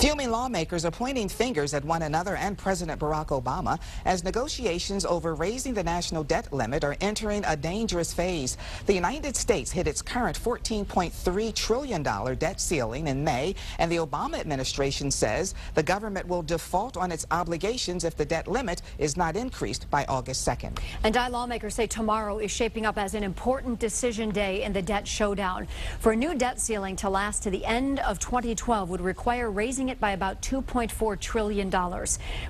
Fuming lawmakers are pointing fingers at one another and President Barack Obama as negotiations over raising the national debt limit are entering a dangerous phase. The United States hit its current $14.3 trillion debt ceiling in May, and the Obama administration says the government will default on its obligations if the debt limit is not increased by August 2nd. And lawmakers say tomorrow is shaping up as an important decision day in the debt showdown. For a new debt ceiling to last to the end of 2012 would require raising it by about $2.4 trillion.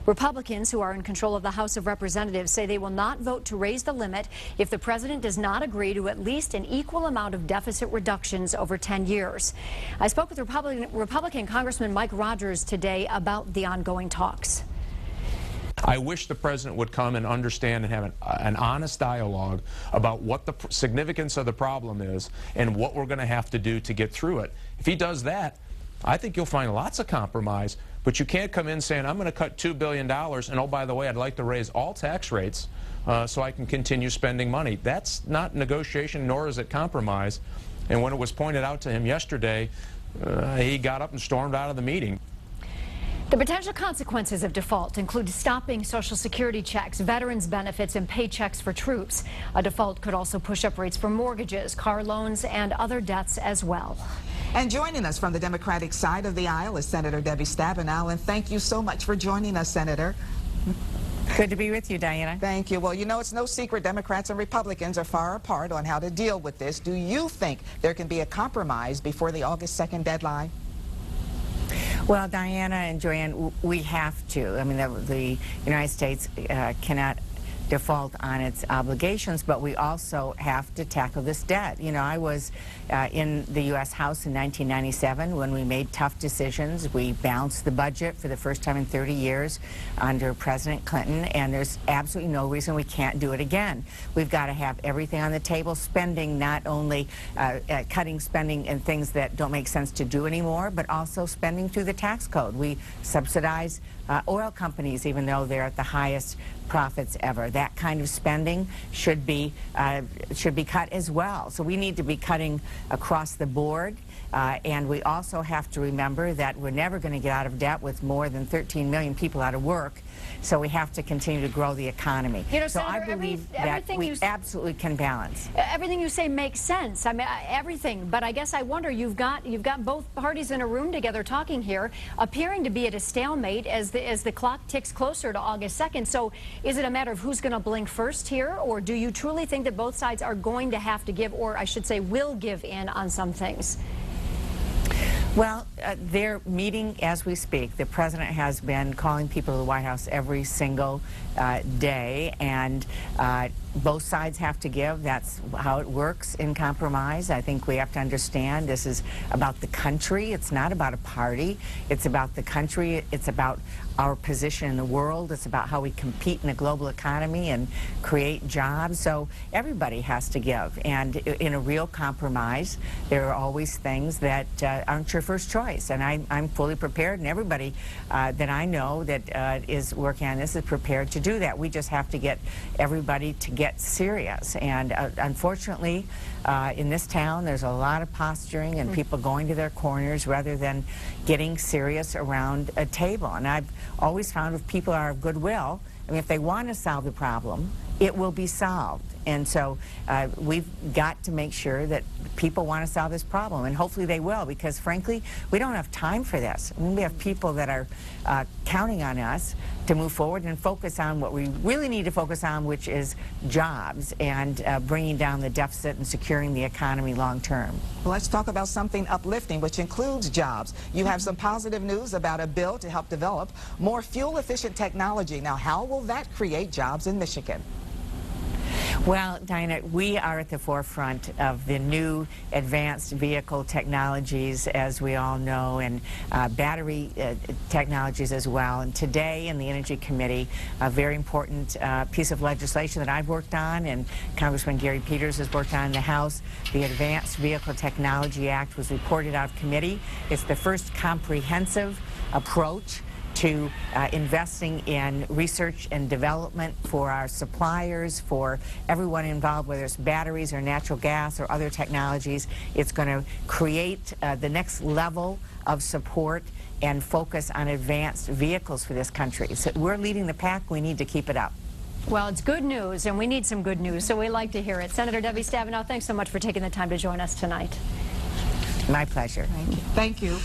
Republicans, who are in control of the House of Representatives, say they will not vote to raise the limit if the president does not agree to at least an equal amount of deficit reductions over 10 years. I spoke with Republican Congressman Mike Rogers today about the ongoing talks. I wish the president would come and understand and have an honest dialogue about what the significance of the problem is and what we're going to have to do to get through it. If he does that, I think you'll find lots of compromise, but you can't come in saying, I'm going to cut $2 billion, and oh, by the way, I'd like to raise all tax rates so I can continue spending money. That's not negotiation, nor is it compromise. And when it was pointed out to him yesterday, he got up and stormed out of the meeting. The potential consequences of default include stopping Social Security checks, veterans benefits, and paychecks for troops. A default could also push up rates for mortgages, car loans, and other debts as well. And joining us from the Democratic side of the aisle is Senator Debbie Stabenow, and thank you so much for joining us, Senator. Good to be with you, Diana. Thank you. Well, you know, it's no secret Democrats and Republicans are far apart on how to deal with this. Do you think there can be a compromise before the August 2nd deadline? Well, Diana and Joanne, we have to. I mean, the United States cannot default on its obligations, but we also have to tackle this debt. You know, I was in the U.S. House in 1997 when we made tough decisions. We balanced the budget for the first time in 30 years under President Clinton, and there's absolutely no reason we can't do it again. We've got to have everything on the table, spending, not only cutting spending and things that don't make sense to do anymore, but also spending through the tax code. We subsidize oil companies, even though they're at the highest profits ever. That kind of spending should be cut as well. So we need to be cutting across the board, and we also have to remember that we're never going to get out of debt with more than 13 million people out of work. So we have to continue to grow the economy. You know, so Senator, I believe that we absolutely can balance. Everything you say makes sense. I mean, everything. But I guess I wonder, you've got both parties in a room together talking here, appearing to be at a stalemate as the clock ticks closer to August 2nd. So is it a matter of who's going to blink first here, or do you truly think that both sides are going to have to give, or I should say will give in on some things? Well, they're meeting as we speak. The president has been calling people to the White House every single day, and both sides have to give. That's how it works in compromise. I think we have to understand this is about the country. It's not about a party. It's about the country. It's about our position in the world. It's about how we compete in the global economy and create jobs. So everybody has to give. And in a real compromise, there are always things that aren't your first choice. And I'm fully prepared, and everybody that I know that is working on this is prepared to do that. We just have to get everybody to get serious. And unfortunately, in this town, there's a lot of posturing and people going to their corners rather than getting serious around a table. And I've always found if people are of goodwill, I mean, if they want to solve the problem, it will be solved. And so we've got to make sure that people want to solve this problem, and hopefully they will, because frankly, we don't have time for this. I mean, we have people that are counting on us to move forward and focus on what we really need to focus on, which is jobs and bringing down the deficit and securing the economy long term. Well, let's talk about something uplifting, which includes jobs. You have some positive news about a bill to help develop more fuel-efficient technology. Now, how will that create jobs in Michigan? Well, Diana, we are at the forefront of the new advanced vehicle technologies, as we all know, and battery technologies as well. And today in the Energy Committee, a very important piece of legislation that I've worked on and Congressman Gary Peters has worked on in the House, the Advanced Vehicle Technology Act, was reported out of committee. It's the first comprehensive approach to investing in research and development for our suppliers, for everyone involved, whether it's batteries or natural gas or other technologies. It's going to create the next level of support and focus on advanced vehicles for this country. So we're leading the pack. We need to keep it up. Well, it's good news, and we need some good news, so we like to hear it. Senator Debbie Stabenow, thanks so much for taking the time to join us tonight. My pleasure. Thank you.